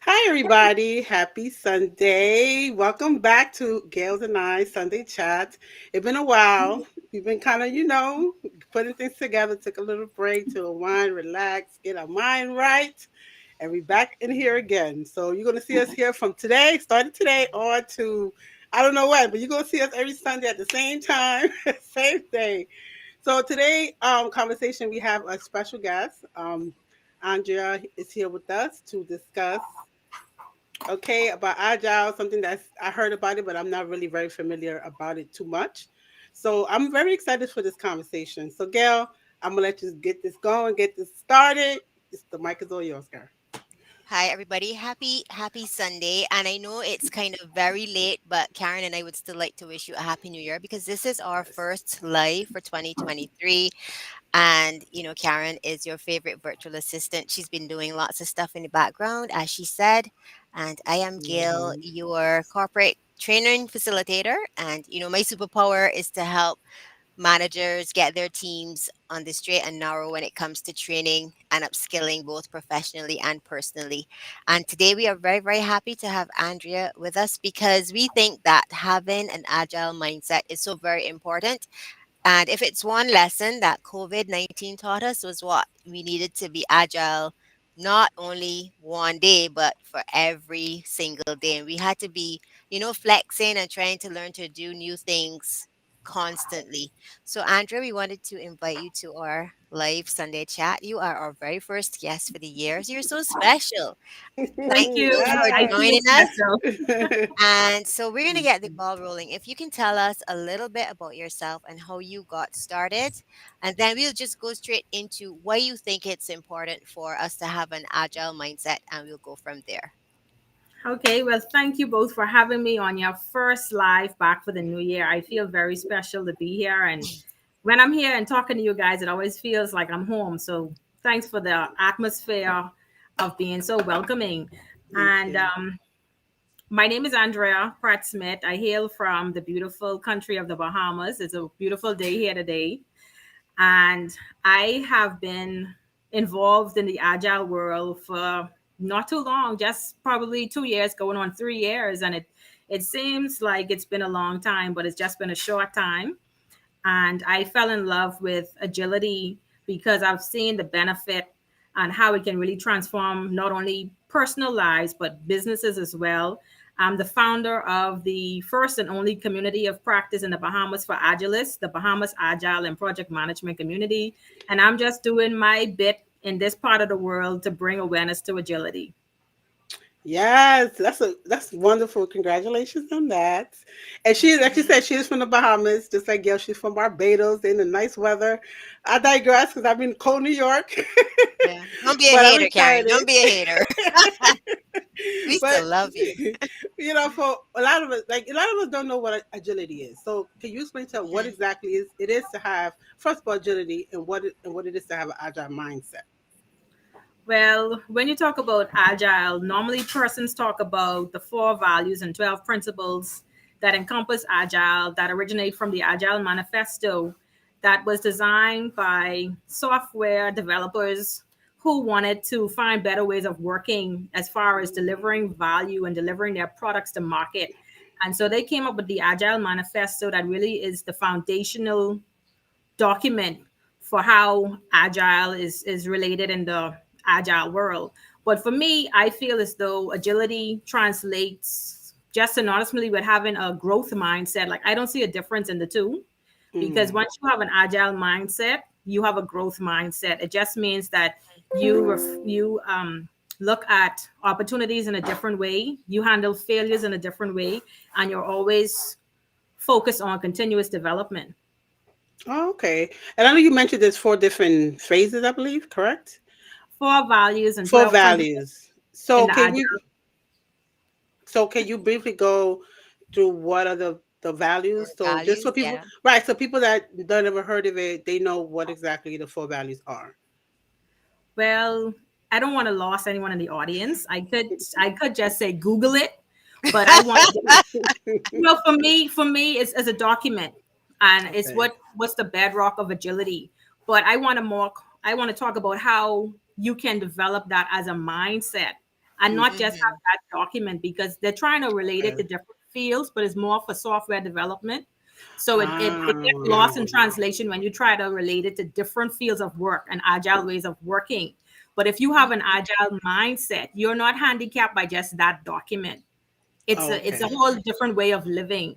Hi, everybody. Happy Sunday. Welcome back to Gales and I Sunday Chat. It's been a while. We've been kind of, putting things together, took a little break to unwind, relax, get our mind right. And we're back in here again. So you're going to see us here from today, starting today, on to, I don't know when, but you're going to see us every Sunday at the same time, same day. So today, conversation, we have a special guest. Andrea is here with us to discuss about agile, something that's I heard about it, but I'm not really very familiar about it too much. So I'm very excited for this conversation. So Gail, I'm gonna let you get this going, get this started. The mic is all yours, girl. Hi, everybody. Happy Sunday. And I know it's kind of very late, but Karen and I would still like to wish you a happy new year because this is our Yes. first live for 2023. And, Karen is your favorite virtual assistant. She's been doing lots of stuff in the background, as she said. And I am Gail, Mhm. your corporate training facilitator. And, my superpower is to help managers get their teams on the straight and narrow when it comes to training and upskilling both professionally and personally. And today we are very, very happy to have Andrea with us because we think that having an agile mindset is so very important. And if it's one lesson that COVID-19 taught us was what we needed to be agile, not only one day, but for every single day. And we had to be, flexing and trying to learn to do new things constantly. So, Andrea, we wanted to invite you to our live Sunday chat. You are our very first guest for the year. So you're so special. Thank Thank you. you for I feel joining us. special. Yes. And so we're going to get the ball rolling. If you can tell us a little bit about yourself and how you got started, and then we'll just go straight into why you think it's important for us to have an agile mindset, and we'll go from there. Okay, well, thank you both for having me on your first live back for the new year. I feel very special to be here. And when I'm here and talking to you guys, it always feels like I'm home. So thanks for the atmosphere of being so welcoming. Thank And you. my name is Andrea Pratt-Smith. I hail from the beautiful country of the Bahamas. It's a beautiful day here today. And I have been involved in the agile world for not too long, just probably 2 years, going on 3 years. And it seems like it's been a long time, but it's just been a short time. And I fell in love with agility because I've seen the benefit and how it can really transform not only personal lives, but businesses as well. I'm the founder of the first and only community of practice in the Bahamas for Agilists, the Bahamas Agile and Project Management Community. And I'm just doing my bit in this part of the world to bring awareness to agility. Yes, that's wonderful. Congratulations on that. And she, like you said, she is from the Bahamas, just like Gail. She's from Barbados in the nice weather. I digress because I'm in cold New York, Yeah. Don't be a but I'm hater, Karen. excited. Don't be a hater. We But still love you. for a lot of us, like a lot of us don't know what agility is. So can you explain to us what Mhm. exactly it is to have first of all agility and what it is to have an agile mindset? Well, when you talk about agile, normally persons talk about the four values and 12 principles that encompass agile that originate from the Agile Manifesto that was designed by software developers who wanted to find better ways of working as far as delivering value and delivering their products to market. And so they came up with the Agile Manifesto that really is the foundational document for how agile is related in the agile world. But for me, I feel as though agility translates just synonymously with having a growth mindset. Like I don't see a difference in the two because Mm. once you have an agile mindset, you have a growth mindset. It just means that you look at opportunities in a different way, you handle failures in a different way, and you're always focused on continuous development. Oh, okay. And I know you mentioned there's four different phases, I believe, correct? Four values and Four 12 principles values. in the agile. So can you briefly go through what are the values? Core So just for values, people, yeah. right? So people that don't ever heard of it, they know what exactly the four values are. Well, I don't want to lose anyone in the audience. I could just say Google it, but I want for me it's as a document, and it's Okay. what's the bedrock of agility. But I want to talk about how you can develop that as a mindset and not just have Mm-hmm. that document, because they're trying to relate it to Okay. different fields, but it's more for software development. So it gets Ah, lost in translation when you try to relate it to different fields of work and agile ways of working. But if you have an agile mindset, you're not handicapped by just that document. It's a okay. whole different way of living.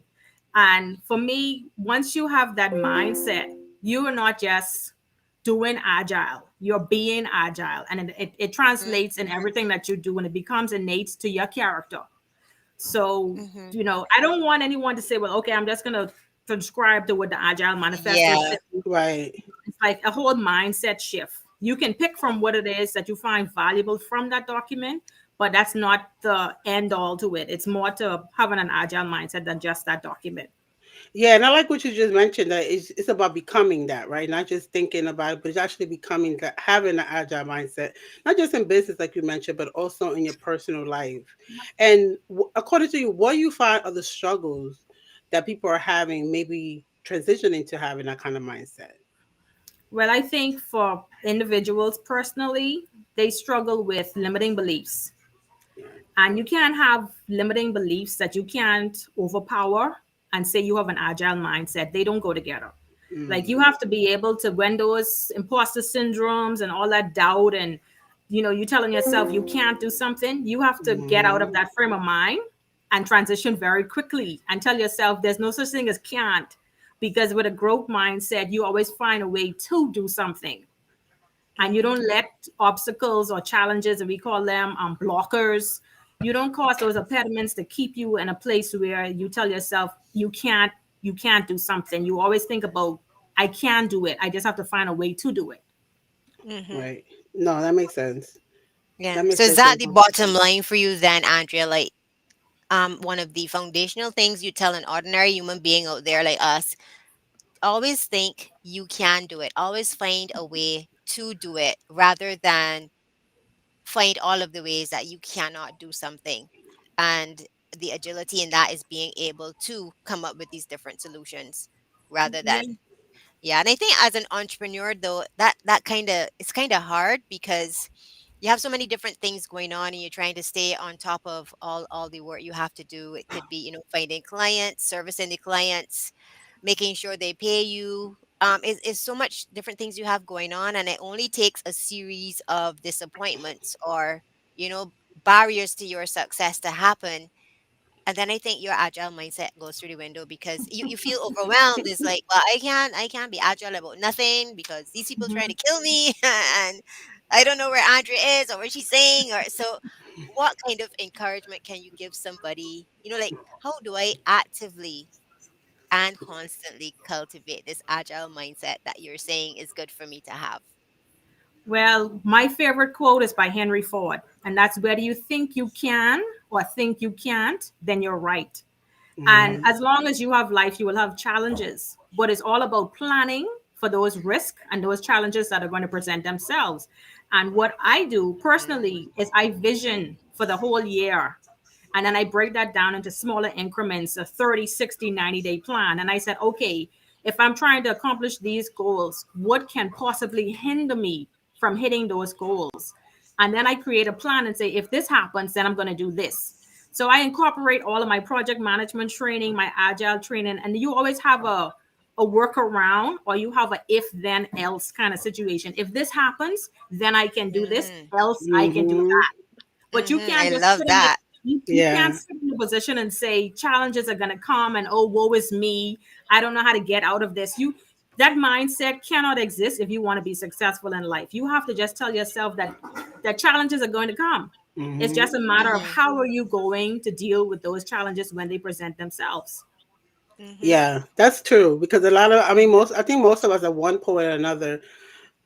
And for me, once you have that mindset, you are not just doing agile, you're being agile, and it translates in everything that you do, and it becomes innate to your character. So, Mm-hmm. I don't want anyone to say, well, okay, I'm just going to subscribe to what the Agile Manifesto Yeah. says. Right. It's like a whole mindset shift. You can pick from what it is that you find valuable from that document, but that's not the end all to it. It's more to having an agile mindset than just that document. Yeah, and I like what you just mentioned, that it's about becoming that, right? Not just thinking about it, but it's actually becoming that, having an agile mindset, not just in business, like you mentioned, but also in your personal life. And according to you, what do you find are the struggles that people are having, maybe transitioning to having that kind of mindset? Well, I think for individuals personally, they struggle with limiting beliefs. Yeah. And you can't have limiting beliefs that you can't overpower and say you have an agile mindset. They don't go together. Like, you Mm-hmm. have to be able to, when those imposter syndromes and all that doubt, and you telling yourself you can't do something, you have to get out of Mm-hmm. that frame of mind and transition very quickly and tell yourself there's no such thing as can't. Because with a growth mindset, you always find a way to do something, and you Mm-hmm. don't let obstacles or challenges, and we call them blockers, you don't cause those impediments to keep you in a place where you tell yourself you can't do something. You always think about, I can do it, I just have to find a way to do it. Mm-hmm. Right. No, that makes sense. Yeah. That So makes is sense. that the bottom line for you then, Andrea? Like, one of the foundational things you tell an ordinary human being out there like us, always think you can do it. Always find a way to do it rather than find all of the ways that you cannot do something. And the agility in that is being able to come up with these different solutions rather Yeah. than, yeah. And I think as an entrepreneur though, that kind of, it's kind of hard because you have so many different things going on and you're trying to stay on top of all the work you have to do. It could be, finding clients, servicing the clients, making sure they pay you. Is so much different things you have going on, and it only takes a series of disappointments or, you know barriers to your success to happen, and then I think your agile mindset goes through the window because you feel overwhelmed. It's like, well, I can't be agile about nothing because these people trying to kill me, and I don't know where Andrea is or what she's saying. Or so, what kind of encouragement can you give somebody? Like, how do I actively and constantly cultivate this agile mindset that you're saying is good for me to have? Well, my favorite quote is by Henry Ford, and that's, whether you think you can or think you can't, then you're right. And Mm-hmm. as long as you have life, you will have challenges. But it's all about planning for those risks and those challenges that are going to present themselves. And what I do personally is I vision for the whole year. And then I break that down into smaller increments, a 30, 60, 90-day plan. And I said, okay, if I'm trying to accomplish these goals, what can possibly hinder me from hitting those goals? And then I create a plan and say, if this happens, then I'm going to do this. So I incorporate all of my project management training, my agile training, and you always have a workaround, or you have a if then else kind of situation. If this happens, then I can do this, Mm-hmm. else I can do Mm-hmm. that. But you Mm-hmm. can't I just love sit in the that. you can't Yeah. sit in a position and say challenges are going to come and, oh, woe is me, I don't know how to get out of this. That mindset cannot exist if you want to be successful in life. You have to just tell yourself that challenges are going to come. It's Mm-hmm. just a matter of Mm-hmm. how are you going to deal with those challenges when they present themselves. Mm-hmm. Yeah, that's true. Because a lot of, I mean, I think most of us at one point or another,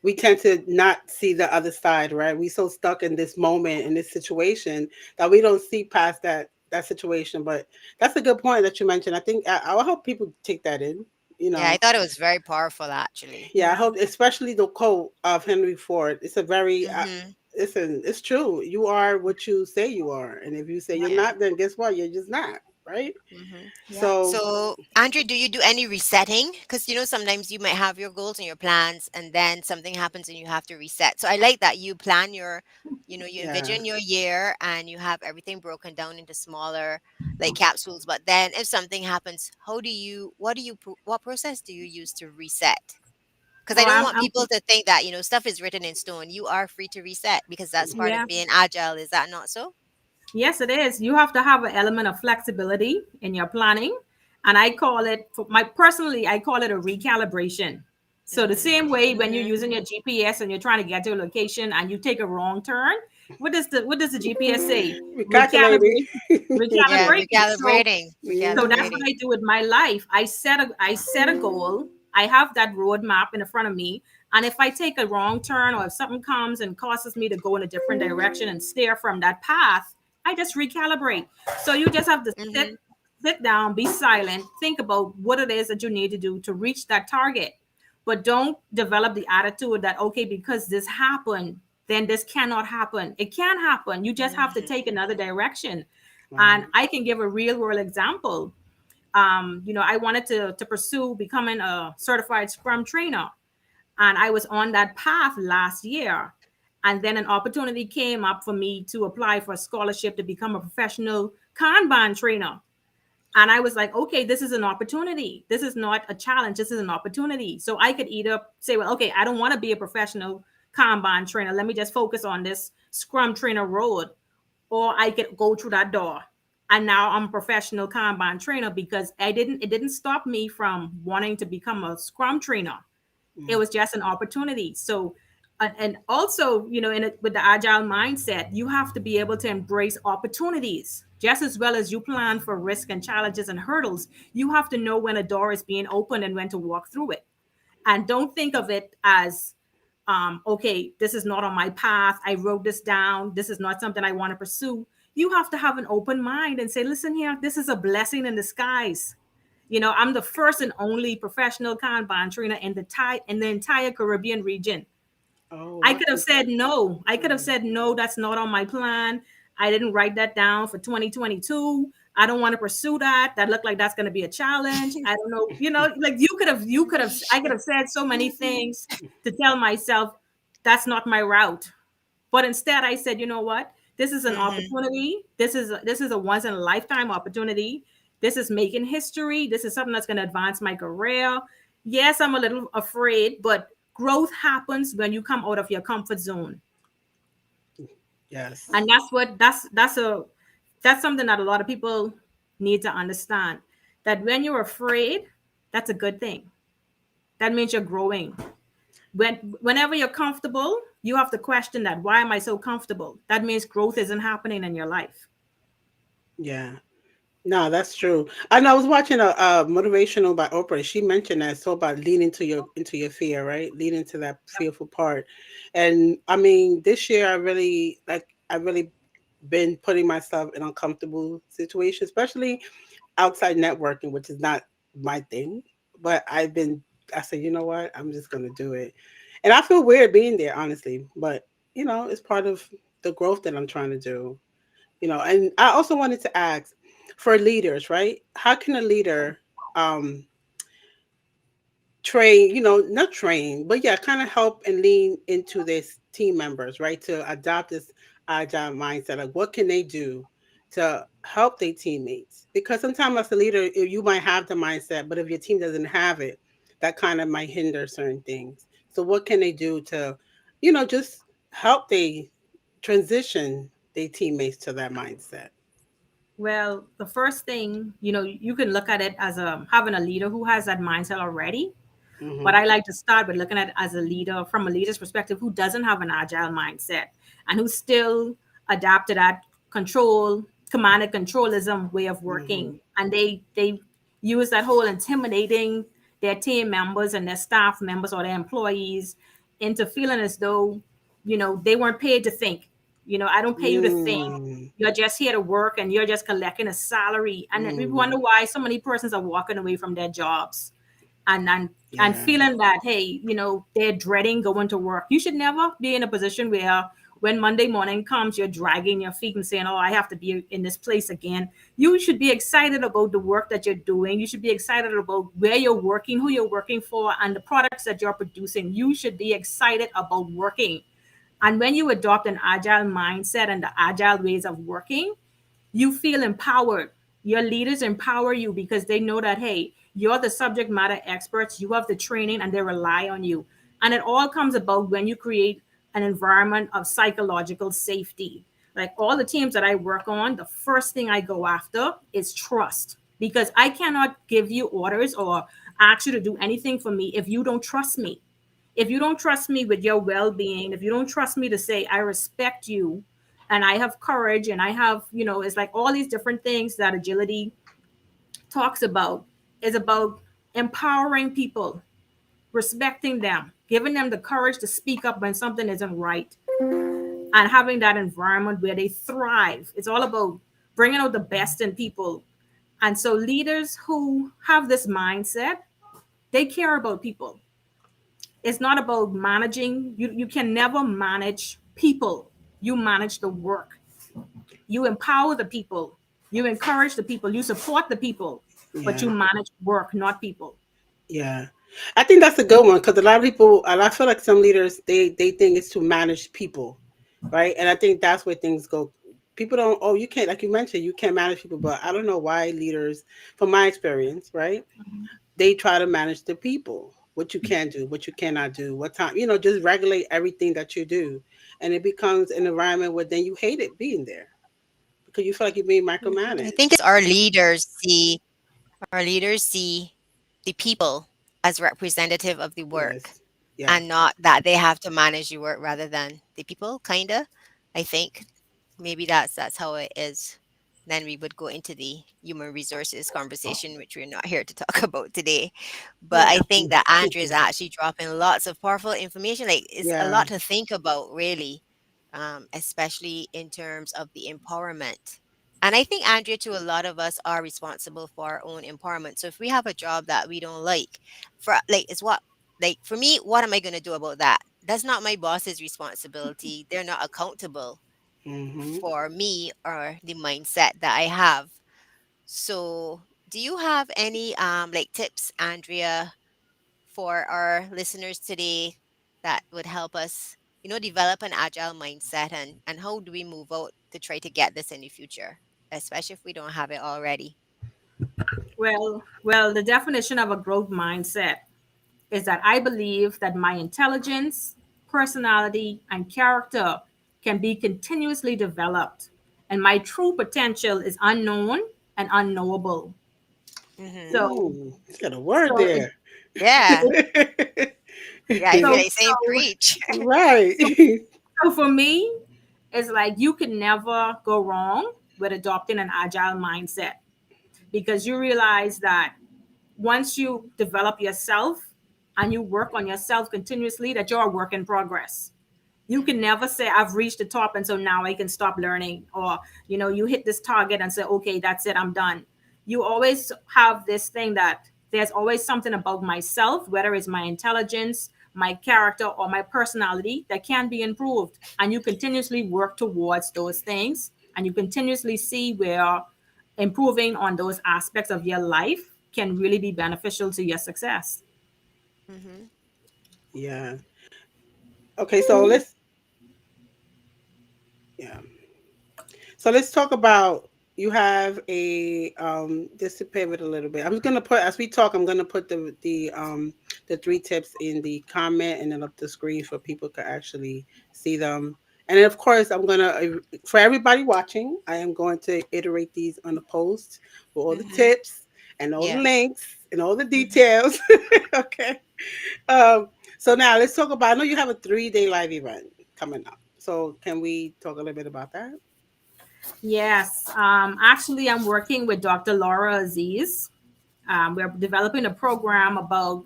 we tend to not see the other side, right? We so stuck in this moment, in this situation, that we don't see past that situation. But that's a good point that you mentioned. I think I hope people take that in. You Yeah, I know, thought it was very powerful actually. yeah, I hope, especially the quote of Henry Ford. It's a very, Mm-hmm. listen, it's true. You are what you say you are, and if you say you're Yeah. not, then guess what? You're just not, right? Mm-hmm. Yeah. So So, Andrew, do you do any resetting? Because sometimes you might have your goals and your plans, and then something happens and you have to reset. So, I like that you plan your, you yeah. envision your year and you have everything broken down into smaller like capsules. But then, if something happens, what process do you use to reset? Because Oh, I don't want people to think that stuff is written in stone. You are free to reset because that's part of yeah. being agile. Is that not so? Yes, it is. You have to have an element of flexibility in your planning. And I call it, for my personally, I call it a recalibration. So the Mm-hmm. same way when you're Mm-hmm. using your GPS and you're trying to get to a location and you take a wrong turn, what does the GPS say? Recalculating. Recalibrate, Yeah, recalibrating. So that's what Hmm. recalibrating. I do with my life. I set a goal. I have that roadmap in front of me. And if I take a wrong turn or if something comes and causes me to go in a different direction and steer from that path, I just recalibrate. So you just have to Mm-hmm. sit down, be silent, think about what it is that you need to do to reach that target. But don't develop the attitude that, okay, because this happened, then this cannot happen. It can happen. You just have to take another direction. And Right. I can give a real world example. I wanted to pursue becoming a certified Scrum trainer, and I was on that path last year. And then an opportunity came up for me to apply for a scholarship to become a professional Kanban trainer. And I was like, okay, this is an opportunity. This is not a challenge. This is an opportunity. So I could either say, well, okay, I don't want to be a professional Kanban trainer. Let me just focus on this Scrum trainer road. Or I could go through that door. And now I'm a professional Kanban trainer because it didn't stop me from wanting to become a Scrum trainer. It Mm. was just an opportunity. So and also, with the agile mindset, you have to be able to embrace opportunities just as well as you plan for risk and challenges and hurdles. You have to know when a door is being opened and when to walk through it. And don't think of it as, okay, this is not on my path. I wrote this down. This is not something I want to pursue. You have to have an open mind and say, listen here, this is a blessing in disguise. I'm the first and only professional Kanban trainer in the entire Caribbean region. Oh, I wow. could have said no. I could have Mm. said no, that's not on my plan. I didn't write that down for 2022. I don't want to pursue that. That looked like that's going to be a challenge. I don't know. Like I could have said so many things to tell myself that's not my route. But instead, I said, you know what? This is an Mm-hmm. opportunity. This is a once in a lifetime opportunity. This is making history. This is something that's going to advance my career. Yes, I'm a little afraid, but growth happens when you come out of your comfort zone, Yes. and that's something that a lot of people need to understand. That when you're afraid, that's a good thing. That means you're growing. Whenever you're comfortable, you have to question that. Why am I so comfortable? That means growth isn't happening in your life. Yeah. No, that's true. And I was watching a motivational by Oprah. She mentioned that so about lean into your fear, right? Lean into that fearful part. And I mean, this year I really been putting myself in uncomfortable situations, especially outside networking, which is not my thing. But I said, you know what? I'm just gonna do it. And I feel weird being there, honestly. But it's part of the growth that I'm trying to do. And I also wanted to ask for leaders, right? How can a leader um train, not train, but yeah, kind of help and lean into this team members, right? To adopt this agile mindset. Like what can they do to help their teammates? Because sometimes as a leader, you might have the mindset, but if your team doesn't have it, that kind of might hinder certain things. So what can they do to, just help they transition their teammates to that mindset? Well, the first thing, you can look at it as having a leader who has that mindset already. But Hmm. I like to start with looking at it as a leader from a leader's perspective who doesn't have an agile mindset and who's still adapted that command and controlism way of Hmm. working. And they use that whole intimidating their team members and their staff members or their employees into feeling as though, they weren't paid to think. I don't pay you to think. Mm. You're just here to work and you're just collecting a salary. And then we Mm. wonder why so many persons are walking away from their jobs and Yeah. feeling that, hey, they're dreading going to work. You should never be in a position where when Monday morning comes, you're dragging your feet and saying, "Oh, I have to be in this place again." You should be excited about the work that you're doing. You should be excited about where you're working, who you're working for, and the products that you're producing. You should be excited about working. And when you adopt an agile mindset and the agile ways of working, you feel empowered. Your leaders empower you because they know that, hey, you're the subject matter experts, you have the training, and they rely on you. And it all comes about when you create an environment of psychological safety. Like all the teams that I work on, the first thing I go after is trust, because I cannot give you orders or ask you to do anything for me if you don't trust me. If you don't trust me with your well-being, if you don't trust me to say I respect you and I have courage and I have, it's like all these different things that agility talks about is about empowering people, respecting them, giving them the courage to speak up when something isn't right, and having that environment where they thrive. It's all about bringing out the best in people. And so leaders who have this mindset, they care about people. It's not about managing. You can never manage people. You manage the work. You empower the people. You encourage the people. You support the people, but Yeah. you manage work, not people. Yeah. I think that's a good one because a lot of people, and I feel like some leaders, they think it's to manage people, right? And I think that's where things go. People don't, oh, you can't, like you mentioned, you can't manage people, but I don't know why leaders, from my experience, right? They try to manage the people, what you can do, what you cannot do, what time, just regulate everything that you do. And it becomes an environment where then you hate it being there because you feel like you're being I think micromanaged. it's our leaders see the people as representative of the work Yes. Yes. and not that they have to manage the work rather than the people, kinda. I think maybe that's how it is. Then we would go into the human resources conversation, which we're not here to talk about today. But I Yeah. think that Andrea is actually dropping lots of powerful information. Like it's a Yeah. lot to think about, really, especially in terms of the empowerment. And I think Andrea, too, a lot of us are responsible for our own empowerment. So if we have a job that we don't like, for like, it's what like for me, what am I going to do about that? That's not my boss's responsibility. They're not accountable Hmm. for me or the mindset that I have. So, do you have any like tips, Andrea, for our listeners today that would help us, develop an agile mindset, and how do we move out to try to get this in the future, especially if we don't have it already? Well, the definition of a growth mindset is that I believe that my intelligence, personality, and character can be continuously developed, and my true potential is unknown and unknowable. Mhm. So, Ooh, it's got a word so, there. Yeah. Yeah, I feel so, like saying so, preach. Right. so, so for me, it's like you can never go wrong with adopting an agile mindset, because you realize that once you develop yourself and you work on yourself continuously, that you're a work in progress. You can Mhm. never say I've reached the top and so now I can stop learning, or you hit this target and say, okay, that's it, I'm done. You always have this thing that there's always something about myself, whether it's my intelligence, my character, or my personality, that can be improved, and you continuously work towards those things, and you continuously see where improving on those aspects of your life can really be beneficial to your success. Mhm. Yeah. Okay, so yeah. So let's talk about, you have a just to pivot a little bit. I'm just gonna put, as we talk, I'm gonna put the three tips in the comment and then up the screen for people to actually see them. And then of course I'm gonna for everybody watching, I am going to iterate these on the post with all the Mhm. tips and all the Yeah. links and all the Mhm. details. Okay. Um, so now let's talk about, I know you have a 3-day live event coming up. So can we talk a little bit about that? Yes, actually, I'm working with Dr. Laura Aziz. We're developing a program about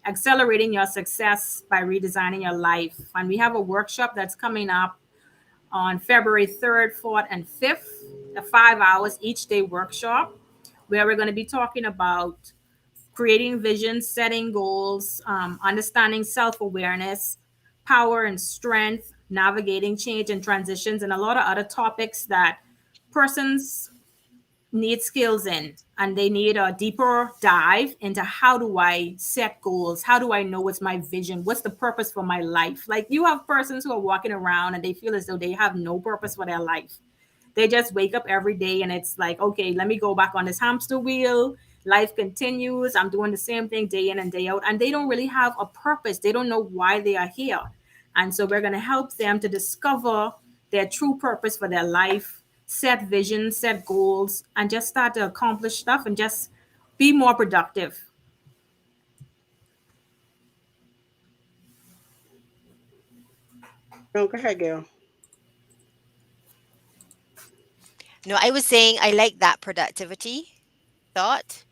accelerating your success by redesigning your life. And we have a workshop that's coming up on February 3rd, 4th, and 5th, a 5 hours each day workshop, where we're going to be talking about creating visions, setting goals, understanding self awareness, power and strength, navigating change and transitions, and a lot of other topics that persons need skills in, and they need a deeper dive into how do I set goals, how do I know what's my vision, what's the purpose for my life. Like, you have persons who are walking around and they feel as though they have no purpose for their life. They just wake up every day and it's like, okay, let me go back on this hamster wheel. Life continues, I'm doing the same thing day in and day out, and they don't really have a purpose. They don't know why they are here. And so we're going to help them to discover their true purpose for their life, set visions, set goals, and just start to accomplish stuff and just be more productive. No, go ahead, Gail. No, I was saying I like that productivity thought,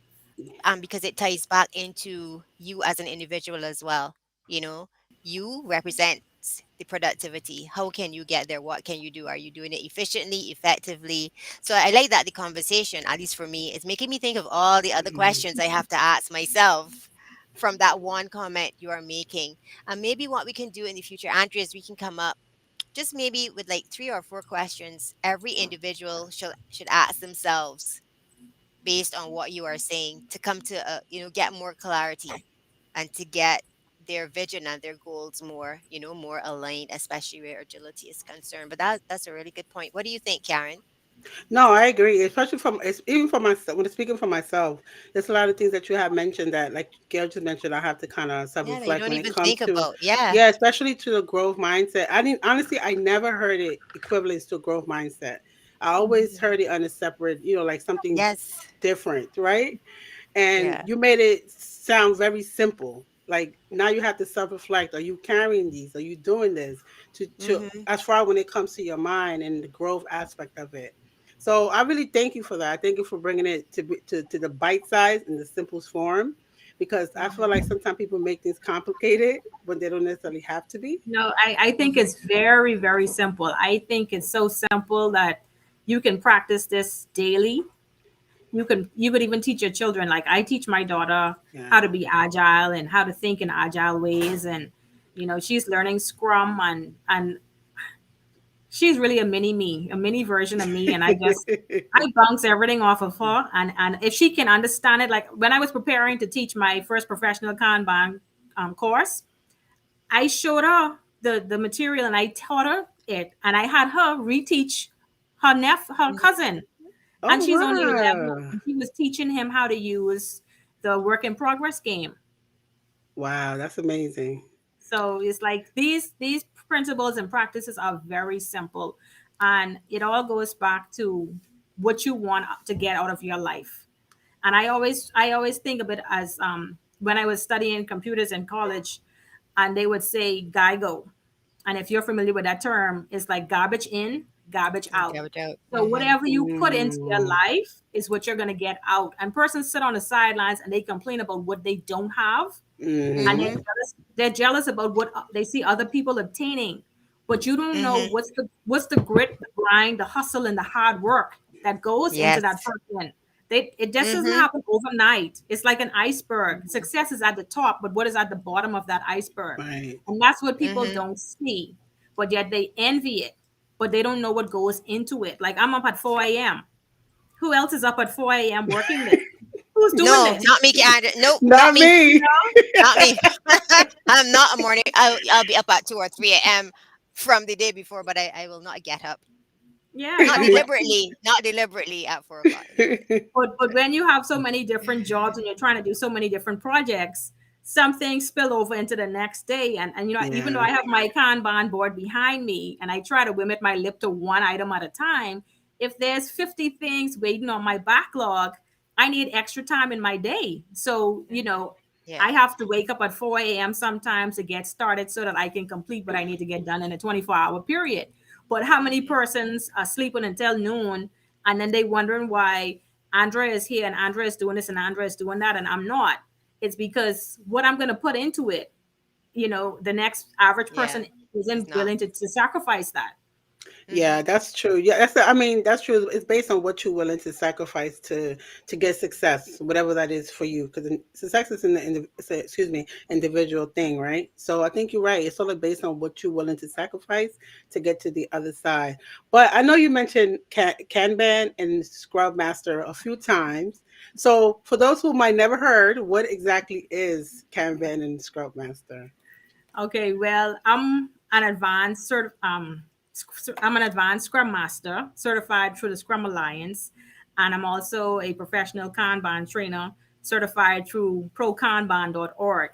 because it ties back into you as an individual as well. You know, you represent the productivity. How can you get there? What can you do? Are you doing it efficiently, effectively? So I like that the conversation, at least for me, is making me think of all the other questions I have to ask myself from that one comment you are making. And maybe what we can do in the future, Andrea, is we can come up just maybe with like 3 or 4 questions every individual should ask themselves based on what you are saying, to come to get more clarity, and to get their vision and their goals more, more aligned, especially where agility is concerned. But that's a really good point. What do you think, Karen? No, I agree. Especially even for myself. When speaking for myself, there's a lot of things that you have mentioned that, like Gail just mentioned, I have to kind of self Yeah, that you reflect don't when it even comes think to, about. Yeah. yeah, especially to the growth mindset. I didn't honestly, I never heard it equivalent to growth mindset. I always heard it on a separate, like something Yes. different, right? And Yeah. you made it sound very simple. Like, now you have to self-reflect. Are you carrying these? Are you doing this to Mm-hmm. as far when it comes to your mind and the growth aspect of it? So I really thank you for that. I thank you for bringing it to the bite size in the simplest form, because I feel like sometimes people make things complicated when they don't necessarily have to be. No, I think Mm-hmm. it's very, very simple. I think it's so simple that you can practice this daily. You could even teach your children. Like, I teach my daughter how to Yeah. be agile and how to think in agile ways, and she's learning Scrum, and she's really a mini me, a mini version of me, and I bounce everything off of her, and if she can understand it, like when I was preparing to teach my first professional Kanban course, I showed her the material and I taught her it, and I had her reteach her cousin, Oh and she's only 11, wow. and she was teaching him how to use the work in progress game. Wow, that's amazing. So it's like these principles and practices are very simple, and it all goes back to what you want to get out of your life. And I always think of it as, when I was studying computers in college, and they would say GIGO. And if you're familiar with that term, it's like garbage in, garbage And out. go out. So Mm-hmm. whatever you put into your Mm, life is what you're going to get out. And persons sit on the sidelines and they complain about what they don't have, and mm-hmm. they're jealous about what they see other people obtaining, but you don't know Mm-hmm. what's the grit, the grind, the hustle, and the hard work that goes into Yes. that person. It just doesn't Mm-hmm. happen overnight. It's like an iceberg. Success is at the top, but what is at the bottom of that iceberg? Right. And that's what people Mm-hmm. don't see, but yet they envy it, but they don't know what goes into it. Like, I'm up at 4 a.m. Who else is up at 4 a.m. working this? Who's doing No, this? not me, Andrea. Nope, not Not me. You me. know? Not me. I'm not a morning. I'll be up at 2 or 3 a.m. from the day before, but I will not get up. Yeah, Not no. deliberately. Not deliberately at 4 o'clock. No. But when you have so many different jobs and you're trying to do so many different projects, some things spill over into the next day. And even though Yeah. I have my Kanban board behind me and I try to limit my lip to one item at a time, if there's 50 things waiting on my backlog, I need extra time in my day. So, Yeah. I have to wake up at 4 a.m. sometimes to get started so that I can complete what I need to get done in a 24-hour period. But how many Hmm. persons are sleeping until noon, and then they wondering why Andrea is here and Andrea is doing this and Andrea is doing that and I'm not? It's because what I'm going to put into it, the next average Yeah. person It's isn't not. willing to sacrifice that. Yeah, Mm-hmm. that's true. Yeah, I mean, that's true. It's based on what you're willing to sacrifice to get success, whatever that is for you. Because success is excuse me, individual thing, right? So I think you're right. It's sort of based on what you're willing to sacrifice to get to the other side. But I know you mentioned Kanban and Scrum Master a few times. So for those who might never heard, what exactly is Kanban and Scrum Master? Okay, well, I'm an advanced Scrum Master certified through the Scrum Alliance, and I'm also a professional Kanban trainer certified through prokanban.org.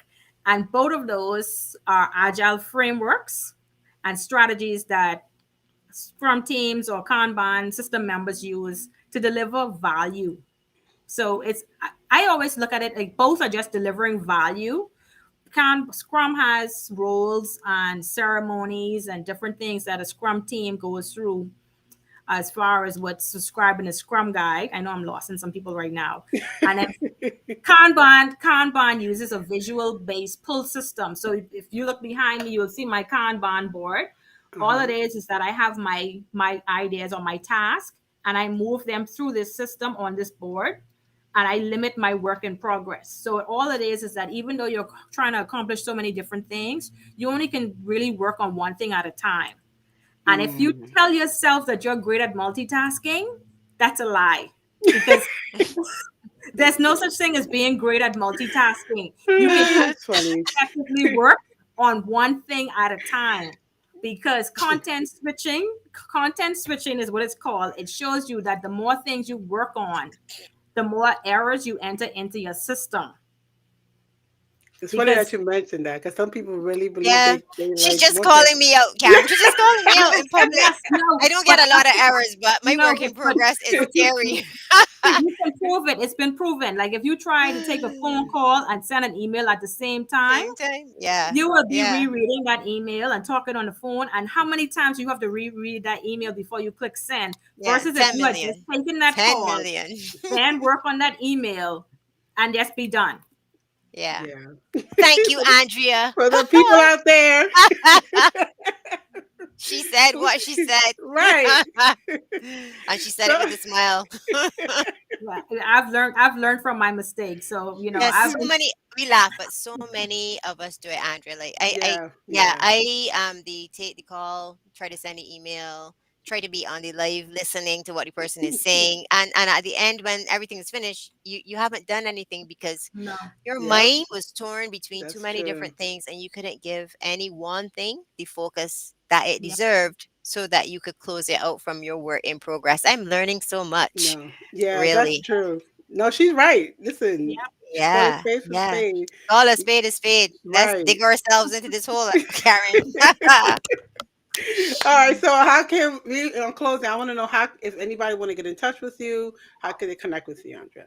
And both of those are agile frameworks and strategies that Scrum teams or Kanban system members use to deliver value. So I always look at it like both are just delivering value. Scrum has roles and ceremonies and different things that a Scrum team goes through as far as what's described in the Scrum guide. I know I'm lost in some people right now. And then Kanban uses a visual based pull system. So if you look behind me, you'll see my Kanban board. All Uh-huh. it is that I have my ideas or my task, and I move them through this system on this board, and I limit my work in progress. So all it is that even though you're trying to accomplish so many different things, you only can really work on one thing at a time. And if you Mm. tell yourself that you're great at multitasking, that's a lie, because there's no such thing as being great at multitasking. You can only That's funny. effectively work on one thing at a time, because content switching is what it's called. It shows you that the more things you work on, the more errors you enter into your system. It's funny that Because you mentioned that because some people really believe Yeah, they she's like just more than calling me out, Karen. She's just calling me out yes, in public. yes, no, I don't get but a lot of errors, but my no, work in progress is but scary. you can prove it. It's been proven. Like if you try to take a phone call and send an email at the same time, Same time. Yeah. you will be Yeah. rereading that email and talking on the phone. And how many times you have to reread that email before you click send? Yeah. Versus if 10 you had just million. taken that 10 call, million. then work on that email and just be done. Yeah. yeah. Thank you, for, the, Andrea. for the people out there, She said what she said. right? And she said So it with a smile. Yeah, I've learned from my mistakes. So Yes, I've so many we laugh, but so many of us do it, Andrea. Like yeah, yeah, yeah. I the take the call, try to send an email, try to be on the live listening to what the person is saying. And at the end when everything is finished, you haven't done anything because no, your Yep, mind was torn between too that's many true. different things and you couldn't give any one thing the focus that it yeah, deserved so that you could close it out from your work in progress. I'm learning so much, No, yeah, that's really. true. No, she's right. Listen, yeah. just call it Yeah, spade for yeah. spade. Call a spade a spade. Let's Right. dig ourselves into this hole, Karen. All right. So, how can we on closing? I want to know how if anybody want to get in touch with you, how can they connect with you, Andrea?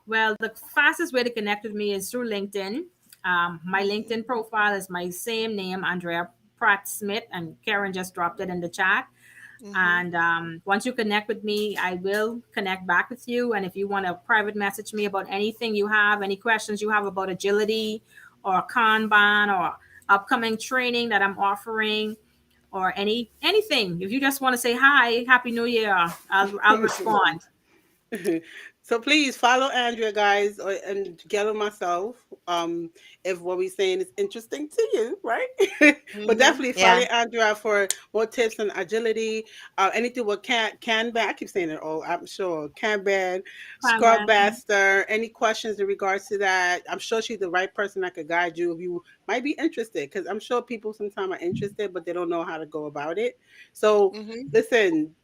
Well, the fastest way to connect with me is through LinkedIn. My LinkedIn profile is my same name, Andrea Pratt-Smith, and Karen just dropped it in the chat. Hmm. And once you connect with me, I will connect back with you. And if you want to private message me about anything you have, any questions you have about agility or Kanban or upcoming training that I'm offering, or anything, if you just want to say hi, Happy New Year, I'll respond. So please follow Andrea, guys, and together myself. If what we're saying is interesting to you, right? But Hmm. definitely follow Yeah. Andrea for more tips on agility. Anything with Kanban. I keep saying it. Oh, I'm sure Kanban, Scrum Kanban. Master. Any questions in regards to that? I'm sure she's the right person that could guide you if you might be interested. Because I'm sure people sometimes are interested, but they don't know how to go about it. So Hmm. listen,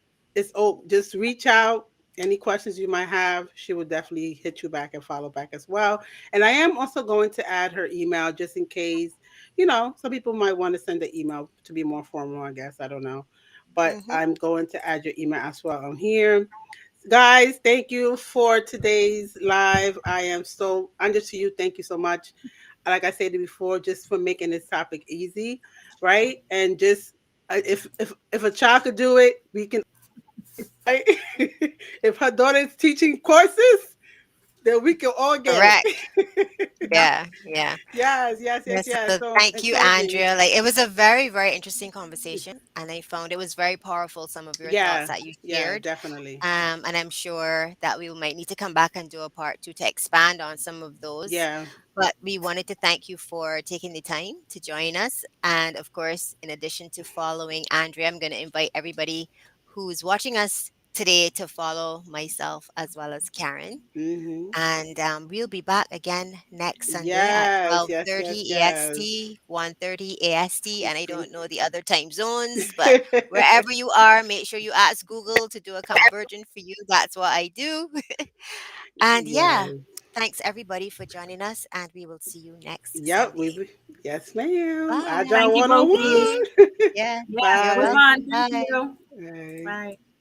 just reach out any questions you might have, she will definitely hit you back and follow back as well. And I am also going to add her email just in case, some people might want to send an email to be more formal, I guess. I don't know. But Hmm. I'm going to add your email as well on here. Guys, thank you for today's live. I am so under to you. Thank you so much. Like I said before, just for making this topic easy, right? And just if a child could do it, we can. Right? If her daughter is teaching courses, that we can all get Correct. it. Yep. Yeah, yeah. Yes, yes, yes, Yes, yes. so So thank you, encouraging. Andrea. Like it was a very, very interesting conversation, and I found it was very powerful. Some of your thoughts Yeah, that you yeah, shared, definitely. and I'm sure that we might need to come back and do a part two to expand on some of those. Yeah. But we wanted to thank you for taking the time to join us, and of course, in addition to following Andrea, I'm going to invite everybody who's watching us today to follow myself as well as Karen. Mm-hmm. And we'll be back again next Sunday at Yes, yes, yes, 12:30 yes. EST, 1:30 AST, and I don't know the other time zones, but wherever you are, make sure you ask Google to do a conversion for you. That's what I do. And yeah, Yes. thanks everybody for joining us, and we will see you next Yep. Sunday. Yes, ma'am. Bye. Agile Thank you, both of you. See you. 101. Yeah, Yes, you're it was Bye. fun. welcome. Thank Bye. you. Bye. Bye.